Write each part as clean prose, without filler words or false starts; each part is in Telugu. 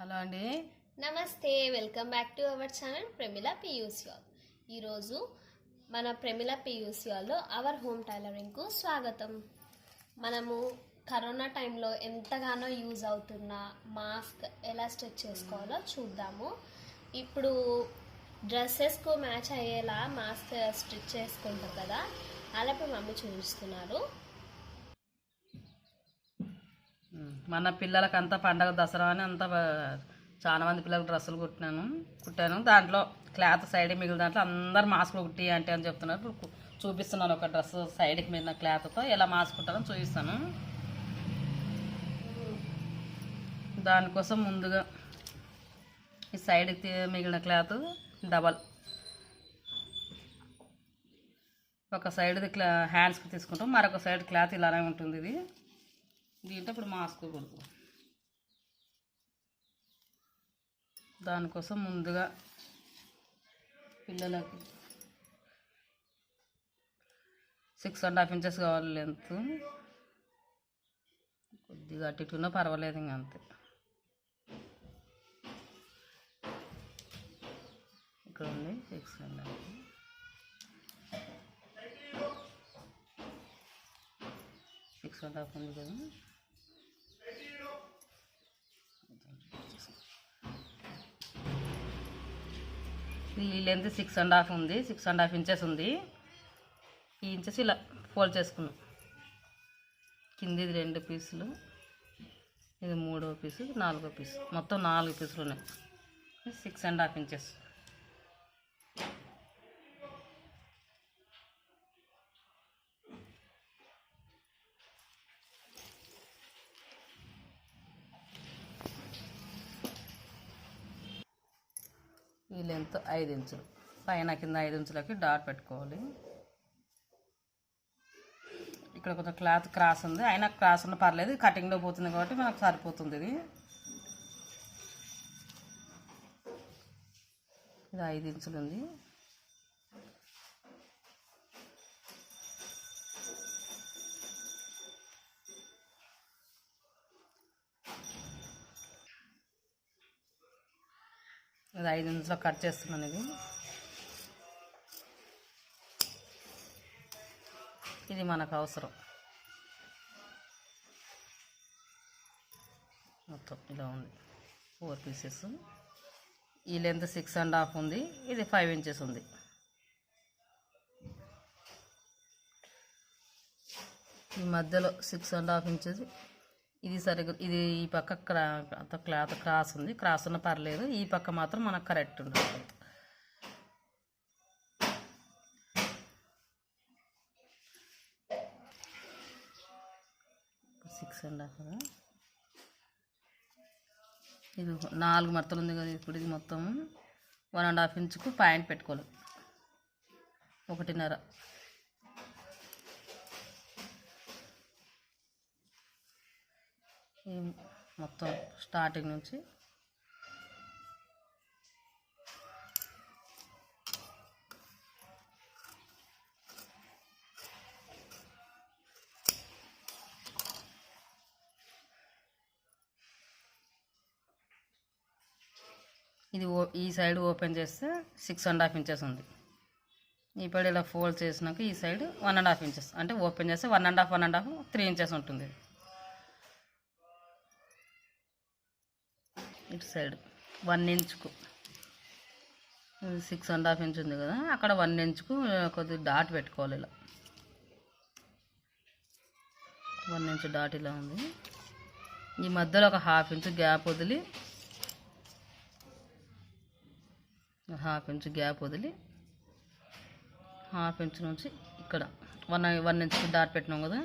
హలో అండి. నమస్తే, welcome back to our channel Pramila పియూసియాల్. ఈరోజు మన ప్రమిళ పియూసియాల్లో అవర్ హోమ్ టైలరింగ్కు స్వాగతం. మనము కరోనా టైంలో ఎంతగానో యూజ్ అవుతున్న మాస్క్ ఎలా స్టిచ్ చేసుకోవాలో చూద్దాము. ఇప్పుడు డ్రెస్సెస్కు మ్యాచ్ అయ్యేలా మాస్క్ స్టిచ్ చేసుకుంటాం కదా, అలా ఇప్పుడు మమ్మీ చూపిస్తున్నారు. మన పిల్లలకి అంతా పండగ దసరా అని అంతా చాలా మంది పిల్లలకు డ్రెస్సులు కుట్టాను. దాంట్లో క్లాత్ సైడ్ మిగిలిన దాంట్లో అందరు మాస్కులు కుట్టి అంటే అని చెప్తున్నారు. ఇప్పుడు చూపిస్తున్నాను ఒక డ్రెస్ సైడ్కి మిగిలిన క్లాత్తో ఎలా మాస్క్ కుట్టాలో చూపిస్తాను. దానికోసం ముందుగా ఈ సైడ్కి మిగిలిన క్లాత్ డబల్ ఒక సైడ్ది హ్యాండ్స్కి తీసుకుంటాం, మరొక సైడ్ క్లాత్ ఇలానే ఉంటుంది. ఇది దీంట్లో ఇప్పుడు మాస్క్ కుడుతు. దానికోసం ముందుగా పిల్లలకి 6.5 ఇంచెస్ కావాలి లెంత్. కొద్దిగా అటు ఇటున్నా పర్వాలేదు, ఇంక అంతే. ఇక్కడ ఉంది 6.5. ఉంది కదా. ఈ లెంత్ 6.5 ఉంది, 6.5 ఇంచెస్ ఉంది. ఈ ఇంచెస్ ఇలా ఫోల్డ్ చేసుకున్నాం. కిందిది 2 పీసులు, ఇది 3వ పీసు, 4వ పీసు, మొత్తం 4 పీసులు ఉన్నాయి. 6.5 ఇంచెస్. ఈ లెంత్ 5 ఇంచులు, పైన కింద 5 ఇంచులకి డాట్ పెట్టుకోవాలి. ఇక్కడ కొంచెం క్లాత్ క్రాస్ ఉంది, అయినా క్రాస్ ఉన్న పర్లేదు, కటింగ్లో పోతుంది కాబట్టి మనకు సరిపోతుంది. ఇది 5 ఇంచులు ఉంది. ఇది 5 ఇంచులో కట్ చేస్తున్నాను. ఇది మనకు అవసరం. మొత్తం ఇలా ఉంది, 4 పీసెస్. ఈ లెంత్ 6.5 ఉంది, ఇది 5 ఇంచెస్ ఉంది. ఈ మధ్యలో 6.5 ఇంచెస్. ఇది సరిగ్గా, ఇది ఈ పక్క క్లాత్ క్రాస్ ఉంది, క్రాస్ ఉన్న పర్లేదు, ఈ పక్క మాత్రం మనకు కరెక్ట్ ఉంటుంది. Six and half. ఇది 4 మడతలు ఉంది కదా. ఇప్పుడు ఇది మొత్తం 1.5 ఇంచుకు పాయింట్ పెట్టుకోవాలి. 1.5. మొత్తం స్టార్టింగ్ నుంచి ఇది ఈ సైడ్ ఓపెన్ చేస్తే 6.5 ఇంచెస్ ఉంది. ఇప్పుడు ఇలా ఫోల్డ్ చేసినాక ఈ సైడ్ 1.5 ఇంచెస్, అంటే ఓపెన్ చేస్తే 1.5 3 ఇంచెస్ ఉంటుంది. ఇటు సైడ్ 1 ఇంచుకు 6.5 ఇంచ్ ఉంది కదా, అక్కడ 1 ఇంచుకు కొద్దిగా డాట్ పెట్టుకోవాలి. ఇలా 1 ఇంచ్ డాట్ ఇలా ఉంది. ఈ మధ్యలో ఒక 1/2 ఇంచ్ గ్యాప్ వదిలి, 1/2 ఇంచ్ గ్యాప్ వదిలి 1/2 ఇంచ్ నుంచి ఇక్కడ 1 ఇంచుకి డాట్ పెట్టినాం కదా,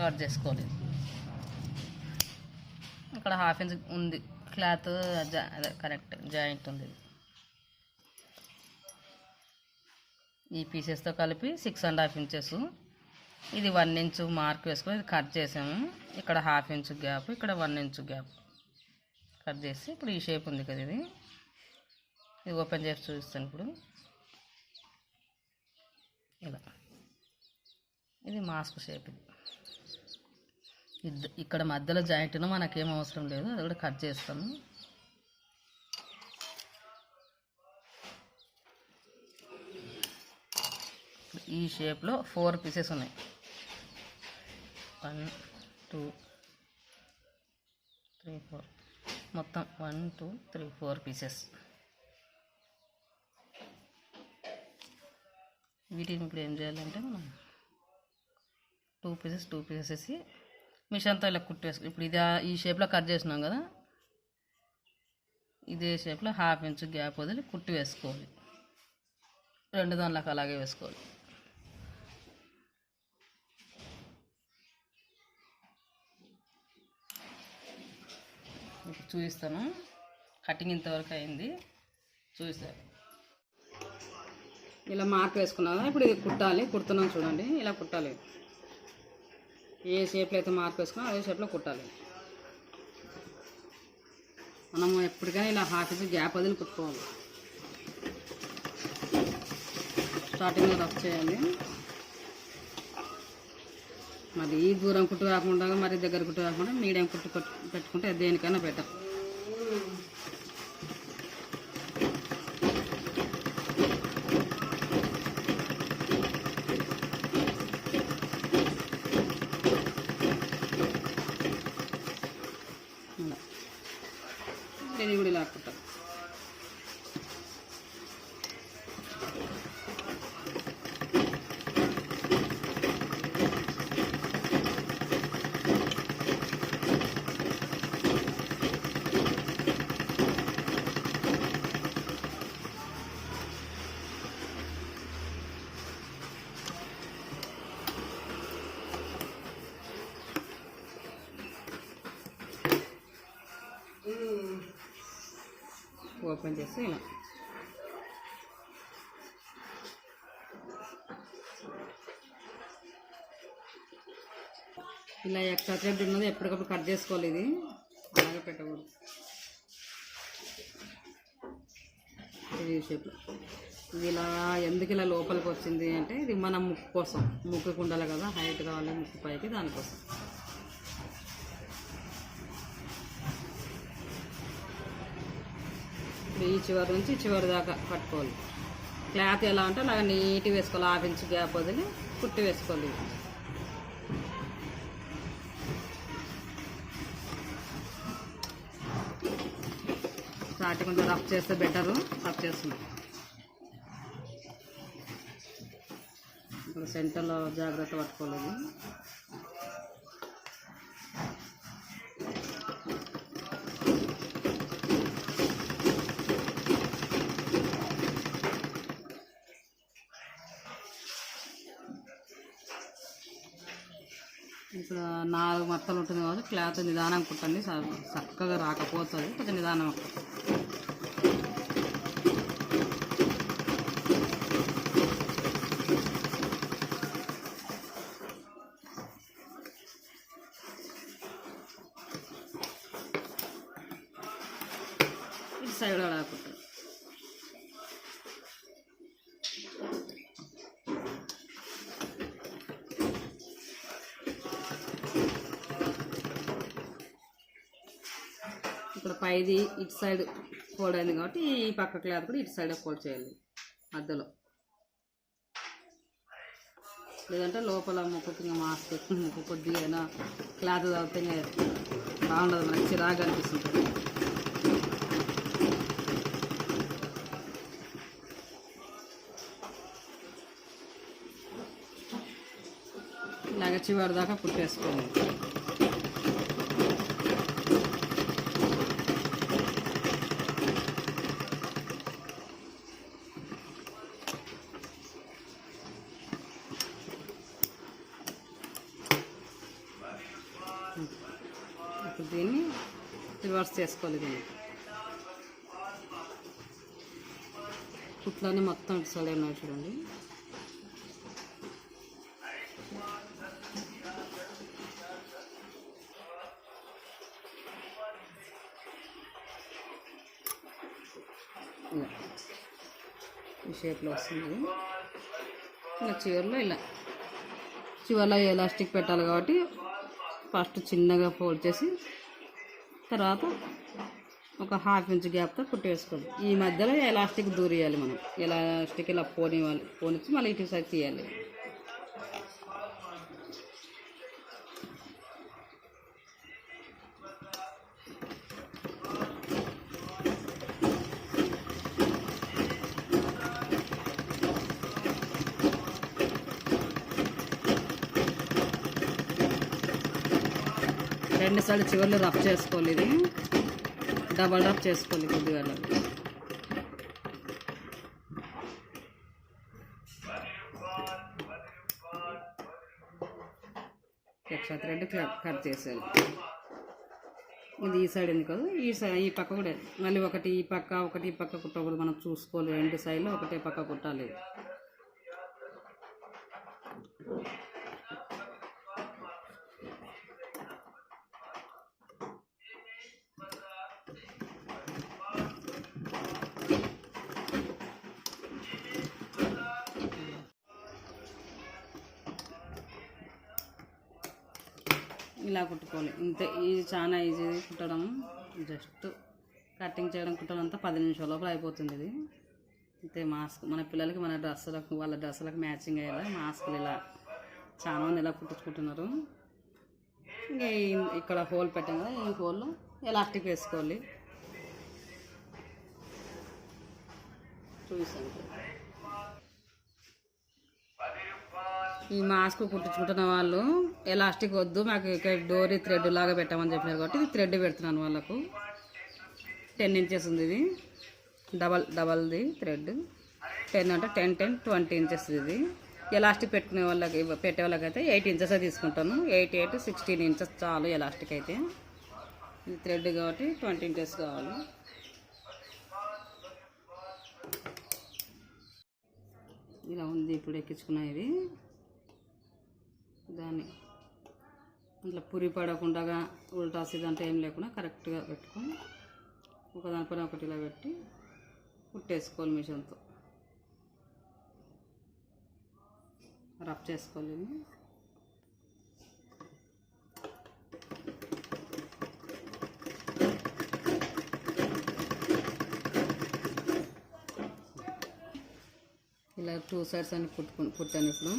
కట్ చేసుకోవాలి. ఇక్కడ 1/2 ఇంచ్ ఉంది క్లాత్, అదే కరెక్ట్ జాయింట్ ఉంది. ఈ పీసెస్తో కలిపి 6.5 ఇంచెస్. ఇది 1 ఇంచు మార్క్ వేసుకొని ఇది కట్ చేసాము. ఇక్కడ 1/2 ఇంచ్ గ్యాప్, ఇక్కడ 1 ఇంచ్ గ్యాప్ కట్ చేసి, ఇప్పుడు ఈ షేప్ ఉంది కదా, ఇది ఓపెన్ చేసి చూపిస్తాను. ఇప్పుడు ఇలా ఇది మాస్క్ షేప్. ఇక్కడ మధ్యలో జాయింట్ను మనకేం అవసరం లేదు, అది కూడా కట్ చేస్తాను. ఈ షేప్లో 4 పీసెస్ ఉన్నాయి. 1 2 3 4 మొత్తం 1 2 3 4 పీసెస్. వీటిని ఇప్పుడు ఏం చేయాలంటే మనం 2 పీసెస్ వేసి మిషన్తో ఇలా కుట్టేసుకో. ఇప్పుడు ఇది ఈ షేప్లో కట్ చేసినాం కదా, ఇదే షేప్లో 1/2 ఇంచ్ గ్యాప్ వదిలి కుట్టి వేసుకోవాలి. 2 దానిలకు అలాగే వేసుకోవాలి. ఇప్పుడు చూపిస్తాను. కటింగ్ ఇంతవరకు అయింది, చూపిస్తాను. ఇలా మార్క్ వేసుకున్నాను. ఇప్పుడు ఇది కుట్టాలి. కుడుతున్నాను చూడండి, ఇలా కుట్టాలి. ఏ షేప్లో అయితే మార్క్ వేసుకున్నా అదే షేప్లో కుట్టాలి. మనం ఎప్పటికైనా ఇలా 1/2 ఇంచ్ గ్యాప్ వదిలి కుట్టుకోవాలి. స్టార్టింగ్లో రఫ్ చేయాలి. మరి ఈ దూరం కుట్టు కాకుండా మరి దగ్గర కుట్టు కాకుండా మీడియం కుట్టు పెట్టుకుంటే దేనికైనా బెటర్. ఇది కూడా ఇలా కుట్టాలి. ఓపెన్ చేసి ఇలా ఇలా ఎక్స్ట్రా థ్రెడ్ ఉన్నది ఎప్పటికప్పుడు కట్ చేసుకోవాలి. ఇది అలాగే పెట్టకూడదు. ఇది షేప్లో ఇది ఇలా ఎందుకు ఇలా లోపలికి వచ్చింది అంటే ఇది మన ముక్కు కోసం. ముక్కుకు ఉండాలి కదా, హైట్ కావాలి ముక్కు పైకి, దానికోసం. ఈ చివరి నుంచి చివరి దాకా పట్టుకోవాలి. క్లాత్ ఎలా అంటే అలాగ నీట్గా వేసుకోవాలి. 1/2 ఇంచ్ గ్యాప్ వదిలి కుట్టి వేసుకోవాలి. స్టార్టింగ్ కొంచెం రఫ్ చేస్తే బెటరు. రఫ్ చేస్తున్నాం. ఇప్పుడు సెంటర్లో జాగ్రత్త పట్టుకోలేదు. ఇప్పుడు 4 మత్తలు ఉంటుంది కాబట్టి క్లాత్ నిదానం కుట్టండి. చక్కగా రాకపోతుంది, కొంచెం నిదానం కుట్టండి. ఇటు సైడ్ అలా కుట్టండి. ఇక్కడ పైది ఇటు సైడ్ ఫోల్డ్ అయింది కాబట్టి ఈ పక్క క్లాత్ కూడా ఇటు సైడ్ ఫోల్డ్ చేయాలి మధ్యలో. లేదంటే లోపల ముక్కకి మాస్క్ ముక్కు కొద్దిగా అయినా క్లాత్ తగ్గితే బాగుండదు, మనకి చిరాగా అనిపిస్తుంటుంది. ఇలాగ చివరి దాకా కుట్టేసుకోండి. ఇప్పుడు దీన్ని రివర్స్ చేసుకోవాలి. దీన్ని కుట్లన్నీ మొత్తం ఇటు సైడ్ ఉన్నాయి చూడండి. ఈ షేప్లో వస్తుంది. ఇలా చివర్లో ఎలాస్టిక్ పెట్టాలి కాబట్టి ఫస్ట్ చిన్నగా ఫోల్డ్ చేసి తర్వాత ఒక ½ ఇంచ్ గ్యాప్తో కుట్టేసుకోవాలి. ఈ మధ్యలో ఎలాస్టిక్ దూరియాలి. మనం ఎలాస్టిక్ ఇలా పోనిచ్చి మళ్ళీ ఇటు సైడ్ తీయాలి. రెండు సార్లు చివర్లో రబ్ చేసుకోవాలి. ఇది డబల్ రబ్ చేసుకోవాలి కొద్దిగా. ఎక్స్ట్రా థ్రెడ్ కట్ చేసేయాలి. ఇది ఈ సైడ్ ఎందుకు ఈ పక్క కూడా మళ్ళీ ఒకటి ఈ పక్క కుట్టకూడదు. మనం చూసుకోవాలి. రెండు సైడ్లో ఒకటే పక్క కుట్టాలి. ఇలా కుట్టుకోవాలి. ఇంతే. ఇది చాలా ఈజీ కుట్టడం. జస్ట్ కటింగ్ చేయడం కుట్టడం అంతా 10 నిమిషాల లోపల అయిపోతుంది. ఇది అంతే. మాస్క్ మన పిల్లలకి వాళ్ళ డ్రెస్సులకు మ్యాచింగ్ అయ్యేలా మాస్కులు ఇలా చాలా మంది ఇలా కుట్టించుకుంటున్నారు. ఇంకా ఇక్కడ హోల్ పెట్టాం కదా, ఈ హోల్లో ఎలాస్టిక్ వేసుకోవాలి. చూసాను. ఈ మాస్క్ కుట్టించుకుంటున్న వాళ్ళు ఎలాస్టిక్ వద్దు, మాకు ఇక్కడ డోరీ థ్రెడ్ లాగా పెట్టామని చెప్పినారు కాబట్టి ఇది థ్రెడ్ పెడుతున్నాను వాళ్ళకు. 10 ఇంచెస్ ఉంది. ఇది డబల్ది థ్రెడ్. 10 అంటే 10, 20 ఇంచెస్. ఇది ఎలాస్టిక్ పెట్టే వాళ్ళకైతే 8 ఇంచెస్ తీసుకుంటాను. 8, 16 ఇంచెస్ చాలు ఎలాస్టిక్ అయితే. ఇది థ్రెడ్ కాబట్టి 20 ఇంచెస్ కావాలి. ఇలా ఉంది. ఇప్పుడు ఎక్కించుకున్నా. ఇది దాన్ని ఇట్లా పురి పడకుండా ఉల్టా సీదంతా ఏం లేకుండా కరెక్ట్గా పెట్టుకొని ఒకదానిపైన ఒకటి ఇలా పెట్టి కుట్టేసుకోవాలి. మిషన్తో రబ్ చేసుకోవాలి. ఇలా 2 సైడ్స్ అని కుట్టాను. ఇప్పుడు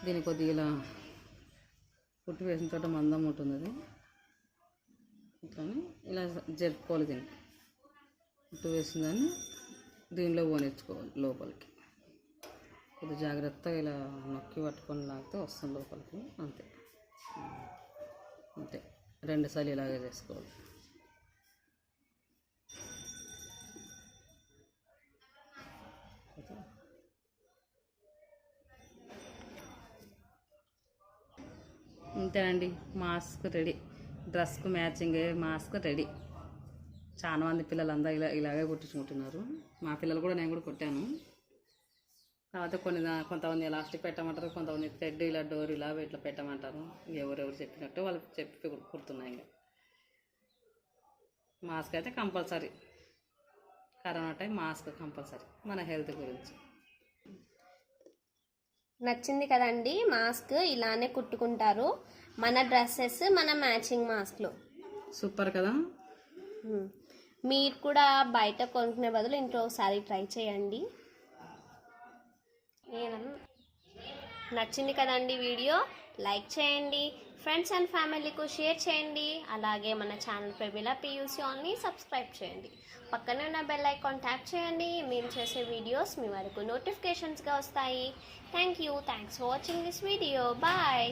దీన్ని కొద్దిగా ఇలా కుట్టి వేసిన తర్వాత మందం ఉంటుంది. అది ఇట్లానే ఇలా జరుపుకోవాలి. దీన్ని కుట్టు వేసిన దాన్ని దీనిలో పోనిచ్చుకోవాలి లోపలికి. కొద్దిగా జాగ్రత్తగా ఇలా నొక్కి పట్టుకొని లాగితే వస్తుంది లోపలికి. అంతే అంతే. 2 సార్లు ఇలాగే చేసుకోవాలి. అంతేనండి. Mask ready. డ్రెస్కు మ్యాచింగ్ మాస్క్ రెడీ. చాలా మంది పిల్లలందరూ ఇలాగే కుట్టించుకుంటున్నారు. మా పిల్లలు కూడా, నేను కూడా కుట్టాను. కాకపోతే కొంతమంది ఎలాస్టిక్ పెట్టమంటారు, కొంతమంది థ్రెడ్ ఇలా డోర్ ఇలా ఇట్లా పెట్టమంటారు. ఎవరెవరు చెప్పినట్టు వాళ్ళు చెప్పి కుడుతున్నాయి. ఇంకా మాస్క్ అయితే compulsory. Corona time mask compulsory మన హెల్త్ గురించి. నచ్చింది కదండి. మాస్క్ ఇలానే కుట్టుకుంటారు. మన డ్రెస్సెస్ మన మ్యాచింగ్ మాస్క్లు సూపర్ కదా. మీరు కూడా బయట కొనుక్కునే బదులు ఇంట్లో ఒకసారి ట్రై చేయండి. నచ్చింది కదండి వీడియో. లైక్ చేయండి, ఫ్రెండ్స్ అండ్ ఫ్యామిలీకు షేర్ చేయండి. అలాగే మన ఛానల్ ప్రమిళ పియూసీ ఆల్ని సబ్స్క్రైబ్ చేయండి. పక్కనే ఉన్న బెల్ ఐకాన్ ట్యాప్ చేయండి. మేము చేసే వీడియోస్ మీ వరకు నోటిఫికేషన్స్గా వస్తాయి. Thanks for watching this video. Bye.